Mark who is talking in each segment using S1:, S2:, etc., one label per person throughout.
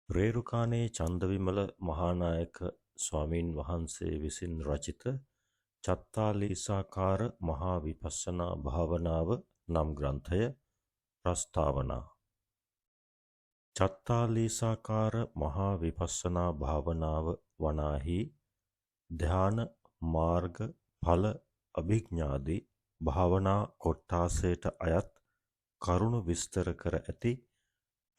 S1: රේරුකානේ චන්දවිමල මහානායක ස්වාමීන් වහන්සේ විසින් රචිත චත්තාලීසාකාර මහා විපස්සනා භාවනාව නම් ග්‍රන්ථය ප්‍රස්තාවනා. චත්තාලීසාකාර මහා විපස්සනා භාවනාව වනාහි ධ්‍යාන මාර්ග ඵල අභිඥාදී භාවනා කොට්ඨාසයට අයත් කරුණු විස්තර කර ඇති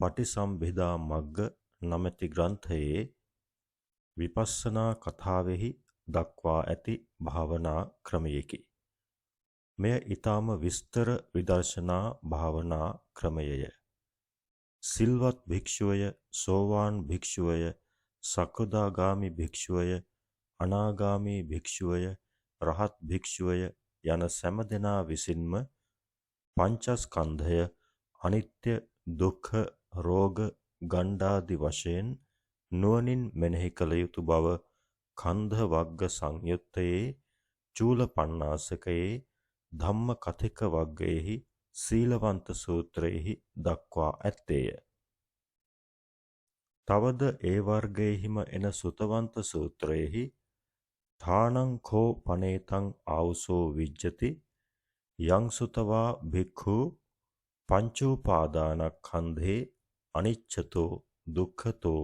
S1: පටිසම්භිදා මග්ග නමැති ග්‍රන්ථයේ විපස්සනා කතාවෙහි දක්වා ඇති භාවනා ක්‍රමයකි. මෙය ඊටාම විස්තර විදර්ශනා භාවනා ක්‍රමයය. සිල්වත් භික්ෂුවය, සෝවාන් භික්ෂුවය, සකදාගාමි භික්ෂුවය, අනාගාමි භික්ෂුවය, රහත් භික්ෂුවය යන සෑම දෙනා විසින්ම පංචස්කන්ධය අනිත්‍ය, දුක්ඛ, රෝග, ගණ්ඩාදි වශයෙන් නුවණින් මෙනෙහි කළ යුතු බව කන්ධ වග්ග සංයුත්තයේ චූලපණ්ණාසකයේ ධම්මකථික වග්ගයේහි සීලවන්ත සූත්‍රයේහි දක්වා ඇත්තේය. තවද ඒ වර්ගයේහිම එන සුතවන්ත සූත්‍රයේහි ථානං කෝ පනේතං ආවුසෝ විජ්ජති යං සුතවා භික්ඛු පංචෝපාදානස්කන්ධේ අනිච්චතෝ දුක්ඛතෝ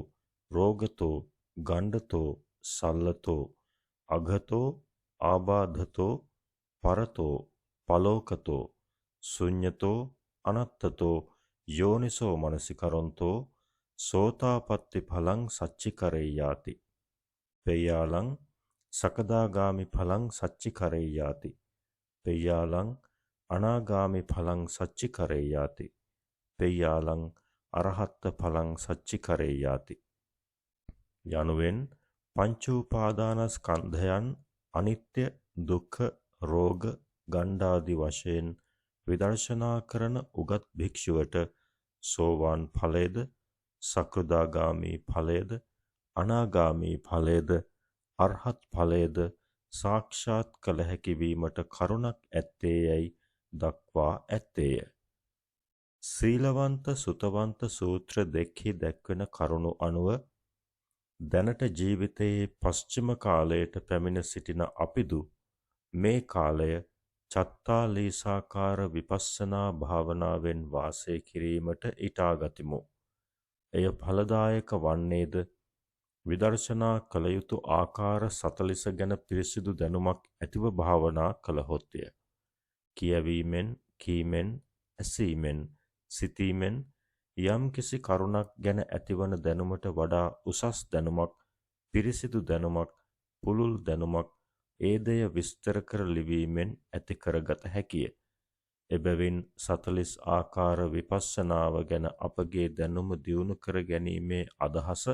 S1: රෝගතෝ ගණ්ඩතෝ සල්ලතෝ අඝතෝ ආබාධතෝ පරතෝ පලෝකතෝ ශුඤ්ඤතෝ අනත්තතෝ යෝනිසෝ මනසිකරොන්තෝ සෝතාපට්ටි ඵලං සච්චිකරෙය්‍යාති පෙය්‍යාලං සකදාගාමි ඵලං සච්චිකරෙය්‍යාති පෙය්‍යාලං අනාගාමි ඵලං සච්චිකරෙය්‍යාති පෙය්‍යාලං අරහත් ඵලං සච්චිකරෙය්‍යාති යනුවෙන් පංචෝපාදානස්කන්ධයන් අනිත්‍ය, දුක්ඛ, රෝග, ගණ්ඩාදි වශයෙන් විදර්ශනා කරන උගත් භික්ෂුවට සෝවාන් ඵලයේද, සකෘදාගාමි ඵලයේද, අනාගාමි ඵලයේද, අරහත් ඵලයේද සාක්ෂාත් කළ හැකි වීමට කරුණක් ඇත්තේයයි දක්වා ඇත්තේය. සීලවන්ත සුතවන්ත සූත්‍ර දෙකෙහි දැක්වෙන කරුණු අනුව දැනට ජීවිතයේ පශ්චිම කාලයට පැමිණ සිටින අපිදු මේ කාලය චත්තාලීසාකාර විපස්සනා භාවනාවෙන් වාසය කිරීමට ඊටා ගතිමු. එය ඵලදායක වන්නේද විදර්ශනා කළ යුතු ආකාර 40 ගැන පිරිසිදු දැනුමක් ඇතිව භාවනා කළහොත්ය. කියවීමෙන්, කීමෙන්, ඇසීමෙන්, සිතීමෙන් යම් කිසි කරුණක් ගැන ඇතිවන දැනුමට වඩා උසස් දැනුමක්, පිරිසිදු දැනුමක්, පුළුල් දැනුමක් ඒ දෙය විස්තර කර ලිවීමෙන් ඇති කරගත හැකිය. එබැවින් 40 ආකාර විපස්සනාව ගැන අපගේ දැනුම දියුණු කර ගැනීමේ අදහස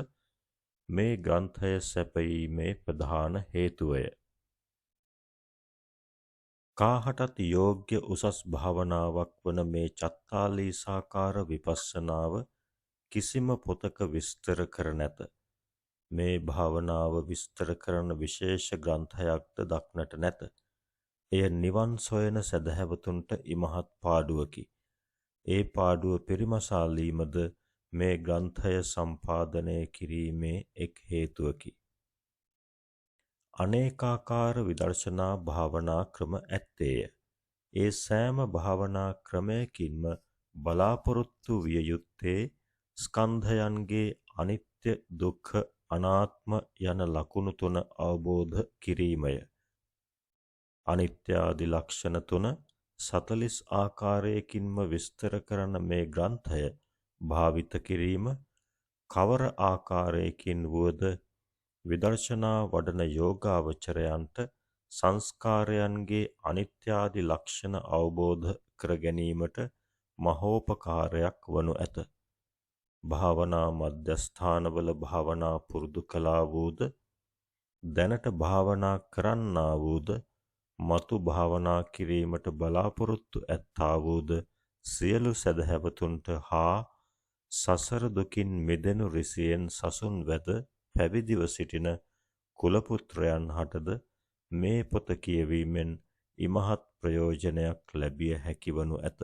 S1: මේ ග්‍රන්ථය සැපයීමේ ප්‍රධාන හේතුවය. කාහටත් යෝග්‍ය උසස් භාවනාවක් වන මේ චත්තාලීසාකාර විපස්සනාව කිසිම පොතක විස්තර කර නැත. මේ භාවනාව විස්තර කරන විශේෂ ග්‍රන්ථයක්ද දක්නට නැත. එය නිවන් සොයන සැදැහැවතුන්ට ඉමහත් පාඩුවකි. ඒ පාඩුව පරිමසාලීමද මේ ග්‍රන්ථය සම්පාදනය කිරීමේ එක් හේතුවකි. අනේකාකාර විදර්ශනා භාවනා ක්‍රම ඇත්තේය. ඒ සෑම භාවනා ක්‍රමයකින්ම බලාපොරොත්තු විය යුත්තේ ස්කන්ධයන්ගේ අනිත්‍ය, දුක්ඛ, අනාත්ම යන ලක්ෂණ තුන අවබෝධ කිරීමය. අනිත්‍ය ආදී ලක්ෂණ තුන 40 ආකාරයකින්ම විස්තර කරන මේ ග්‍රන්ථය භාවිත කිරීම කවර ආකාරයකින් වුවද විදර්ශනා වඩන යෝගාවචරයන්ට සංස්කාරයන්ගේ අනිත්‍ය ආදී ලක්ෂණ අවබෝධ කර ගැනීමට මහෝපකාරයක් වනු ඇත. භාවනා මධ්‍යස්ථානවල භාවනා පුරුදු කළා වූද, දැනට භාවනා කරන්නා වූද, මතු භාවනා කිරීමට බලාපොරොත්තු ඇත්තා වූද සියලු සදහැවතුන්ට හා සසර දුකින් මිදෙනු රිසියෙන් සසුන් වැද පැවිදිව සිටින කුලපුත්‍රයන් හටද මේ පොත කියවීමෙන් ඉමහත් ප්‍රයෝජනයක් ලැබිය හැකි වනු ඇත.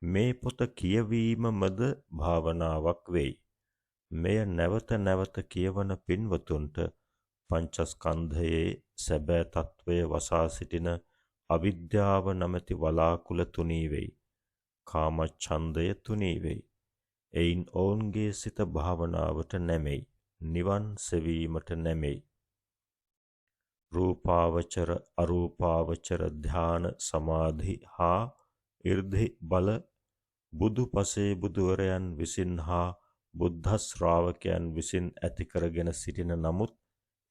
S1: මේ පොත කියවීමමද භාවනාවක් වෙයි. මෙය නැවත නැවත කියවන පින්වතුන්ට පංචස්කන්ධයේ සැබෑ తත්වය වසා සිටින අවිද්‍යාව නැමැති වලාකුළ තුනී වෙයි. කාමච්ඡන්දය තුනී වෙයි. එයින් ඔවුන්ගේ සිත භාවනාවට නැමෙයි. නිවන් සෙවීමට නැමෙයි. රූපාවචර අරූපාවචර ධාන සමාධි හා 이르දි බල බුදු පසේ බුදුවරයන් විසින් හා බුද්ධ ශ්‍රාවකයන් විසින් ඇති කරගෙන සිටින නමුත්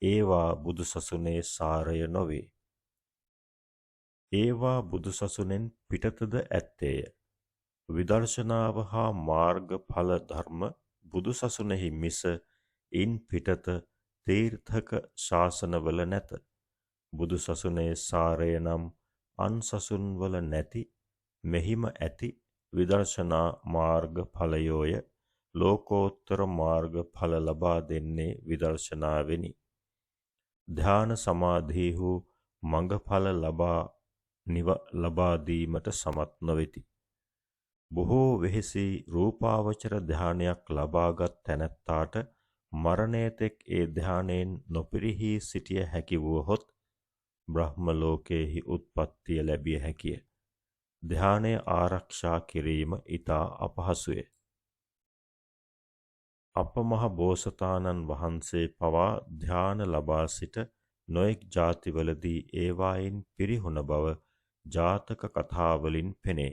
S1: ඒවා බුදුසසුනේ සාරය නොවේ. ඒවා බුදුසසුනෙන් පිටතද ඇත්තේය. විදර්ශනාව හා මාර්ගඵල ධර්ම බුදුසසුනෙහි මිස ඉන් පිටත තීර්ථක ශාසනවල නැත. බුදුසසුනේ සාරය නම් අන් සසුන්වල නැති මෙහිම ඇති විදර්ශනා මාර්ගඵලයෝය. ලෝකෝත්තර මාර්ගඵල ලබා දෙන්නේ විදර්ශනාවෙනි. ධ්‍යාන සමාධීහු මඟඵල ලබා දීමට සමත් නොවෙති. බොහෝ වෙහෙසි රූපාවචර ධ්‍යානයක් ලබාගත් තැනැත්තාට මරණයතෙක් ඒ ධ්‍යානයෙන් නොපිරිහී සිටිය හැකි වුවහොත් බ්‍රහ්ම ලෝකයෙහි උත්පත්තිය ලැබිය හැකිය. ධ්‍යානය ආරක්ෂා කිරීම ඉතා අපහසුය. අපමහ බෝසතාණන් වහන්සේ පවා ධ්‍යාන ලබා සිට නොඑක් ජාතිවලදී ඒවායින් පිරිහුණ බව ජාතක කතාවලින් පෙනේ.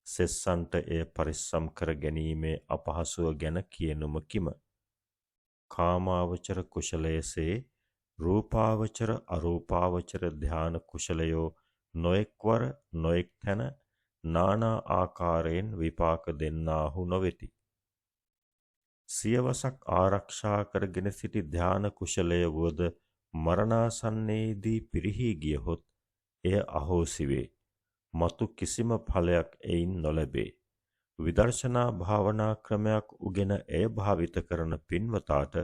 S1: සෙස්සන්ට එය පරිස්සම් කර ගැනීමේ අපහසුව ගැන කියනුම කිම. කාමාවචර කුශලයසේ රූපාවචර අරූපාවචර ධ්‍යාන කුශලයෝ නොඑක්වර නොඑක් තැන නානා ආකාරයෙන් විපාක දෙන්නාහු නොවෙති. සියවසක් ආරක්ෂා කරගෙන සිටි ධ්‍යාන කුශලය වුවද මරණාසන්නයේදී පිරිහී ගියහොත් එය අහෝසි වේ. මතු කිසිම ඵලයක් එයින් නොලැබේ. විදර්ශනා භාවනා ක්‍රමයක් උගෙන එය භාවිත කරන පින්වතාට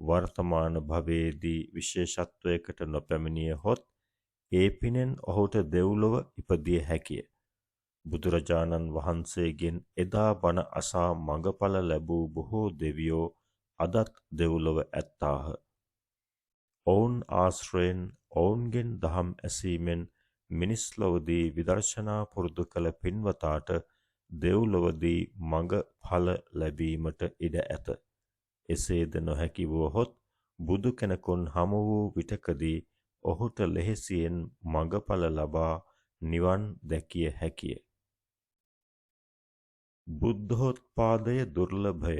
S1: වර්තමාන භවයේදී විශේෂත්වයකට නොපැමිණියහොත් ඒ පිනෙන් ඔහුට දෙව්ලොව ඉපදිය හැකිය. බුදුරජාණන් වහන්සේගෙන් එදා බණ අසා මඟඵල ලැබූ බොහෝ දෙවියෝ අදත් දෙව්ලොව ඇත්තාහ. ඔවුන් ආශ්‍රයෙන් ඔවුන්ගෙන් දහම් ඇසීමෙන් මිනිස් ලොවදී විදර්ශනා පුරුදු කළ පින්වතාට දෙව්ලොවදී මඟඵල ලැබීමට ඉඩ ඇත. එසේද නොහැකි වුවහොත් බුදු කෙනෙකුන් හමු වූ විටකදී ඔහුට ලෙහෙසියෙන් මඟඵල ලබා නිවන් දැකිය හැකිය. බුද්ධෝත්පාදය දුර්ලභය.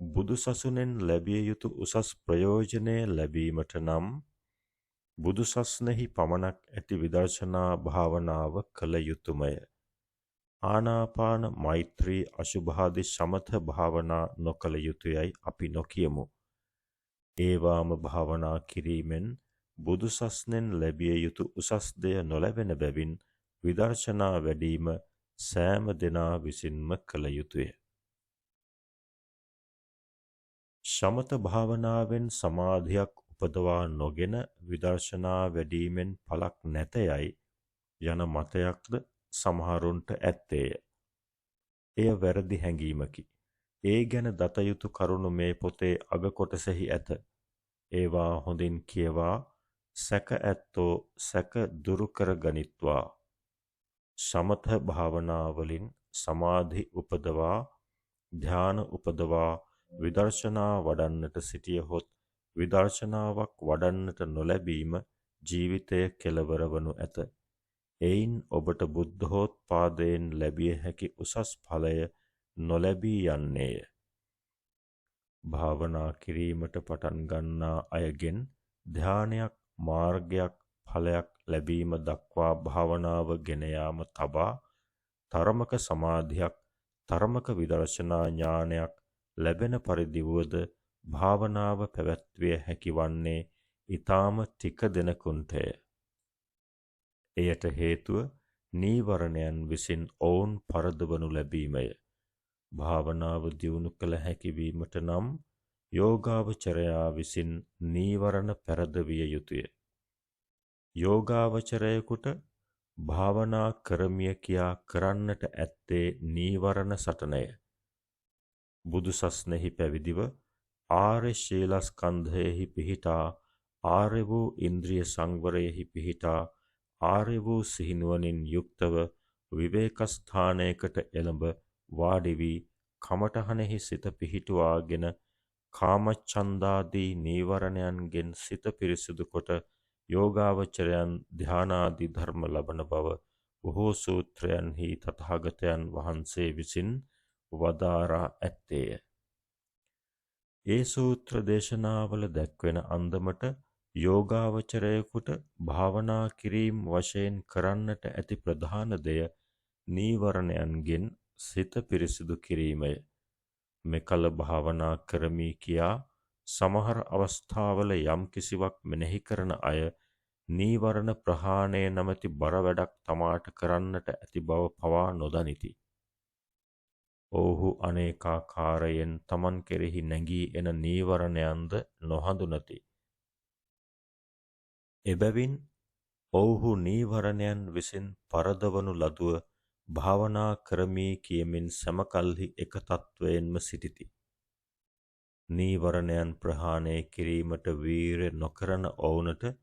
S1: බුදුසසුනෙන් ලැබිය යුතු උසස් ප්‍රයෝජනය ලැබීමට නම් බුදුසස්නෙහි පමණක් ඇති විදර්ශනා භාවනාව කළ යුතුයමය. ආනාපාන මෛත්‍රී අශුභාදි සමථ භාවනා නොකළ යුතුයයි අපි නොකියමු. ඒවාම භාවනා කිරීමෙන් බුදුසස්නෙන් ලැබිය යුතු උසස් දෙය නොලැබෙන බැවින් විදර්ශනා වැඩීම සෑම දෙනා විසින්ම කළ යුතුය. සමත භාවනාවෙන් සමාධියක් උපදවා නොගෙන විදර්ශනා වැඩීමෙන් පලක් නැතයයි යන මතයක්ද සමහරුන්ට ඇත්තේය. එය වැරදි හැඟීමකි. ඒ ගැන දත යුතු කරුණු මේ පොතේ අග කොටසෙහි ඇත. ඒවා හොඳින් කියවා සැක ඇත්තෝ සැක දුරු කර ගනිත්වා. සමත භාවනාවලින් සමාධි උපදවා ධ්‍යාන උපදවා විදර්ශනා වඩන්නට සිටියහොත් විදර්ශනාවක් වඩන්නට නොලැබීම ජීවිතය කෙලවර වනු ඇත. එයින් ඔබට බුද්ධෝත්පාදයෙන් ලැබිය හැකි උසස් ඵලය නොලැබී යන්නේය. භාවනා කිරීමට පටන් ගන්නා අයගෙන් ධ්‍යානයක් මාර්ගයක් ඵලයක් ලැබීම දක්වා භාවනාව ගෙන යාම තබා තරමක සමාධියක් තරමක විදර්ශනා ඥානයක් ලැබෙන පරිදි වුවද භාවනාව පැවැත්විය හැකි වන්නේ ඊටාම ටික දෙනෙකුන්ටය. එයට හේතුව නීවරණයන් විසින් ඔවුන් පරදවනු ලැබීමය. භාවනාව දියුණු කළ හැකි වීමට නම් යෝගාවචරයා විසින් නීවරණ පෙරදවිය යුතුය. යෝගාවචරයෙකුට භාවනා කරමිය කියා කරන්නට ඇත්තේ නීවරණ සටනය. බුදු සස්නෙහි පැවිදිව ආර්ය ශීලස්කන්ධයෙහි පිහිටා ආර්ය වූ ඉන්ද්‍රිය සංවරයෙහි පිහිටා ආර්ය වූ සිහිනුවණින් යුක්තව විවේකස්ථානයකට එළඹ වාඩි වී කමඨහනෙහි සිත පිහිටුවාගෙන කාමච්ඡන්දාදී නීවරණයන්ගෙන් සිත පිරිසිදු කොට යෝගාවචරයන් ධානාදී ධර්ම ලබන බව බොහෝ සූත්‍රයන්හි තථාගතයන් වහන්සේ විසින් වදාරා ඇත්තේය. ඒ සූත්‍ර දේශනාවල දැක්වෙන අන්දමට යෝගාවචරයෙකුට භාවනා කිරීම වශයෙන් කරන්නට ඇති ප්‍රධාන දෙය නීවරණයන්ගෙන් සිත පිරිසිදු කිරීමය. මෙකල භාවනා කරමි කියා සමහර අවස්ථාවල යම් කිසිවක් මෙනෙහි කරන අය නීවරණ ප්‍රහාණය නැමැති බර වැඩක් තමාට කරන්නට ඇති බව පවා නොදනිති. ඔවුහු අනේකාකාරයෙන් තමන් කෙරෙහි නැගී එන නීවරණයන්ද නොහඳුනති. එබැවින් ඔවුහු නීවරණයන් විසින් පරදවනු ලදුව භාවනා කරමි කියමින් සමකල්හි එක තත්වයෙන්ම සිටිති. නීවරණයන් ප්‍රහාණය කිරීමට වීරය නොකරන ඔවුනට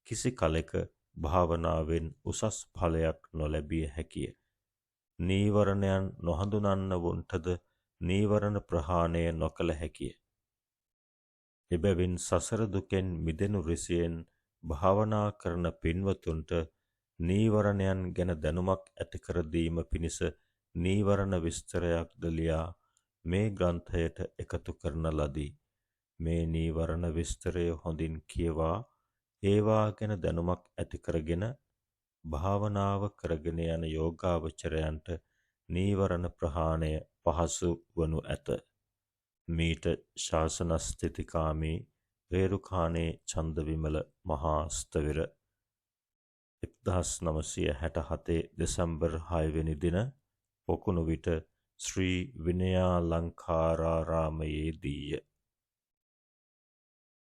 S1: කිසි කලෙක භාවනාවෙන් උසස් ඵලයක් නොලැබිය හැකිය. නීවරණයන් නොහඳුනන්නවුන්ටද නීවරණ ප්‍රහාණය නොකළ හැකිය. එබැවින් සසර දුකෙන් මිදෙනු රිසියෙන් භාවනා කරන පින්වතුන්ට නීවරණයන් ගැන දැනුමක් ඇති කර දීම පිණිස නීවරණ විස්තරයක්ද ලියා මේ ග්‍රන්ථයට එකතු කරන ලදී. මේ නීවරණ විස්තරය හොඳින් කියවා ඒවා ගැන දැනුමක් ඇති කරගෙන භාවනාව කරගෙන යන යෝගාවචරයන්ට නීවරණ ප්‍රහාණය පහසු වනු ඇත. මීට ශාසනස්ථිතිකාමී රේරුකානේ චන්දවිමල මහා ස්ථවිර 1967 දෙසැම්බර් 6 වෙනි දින පොකුණු විට ශ්‍රී විනයාලංකාරාරාමයේදීය.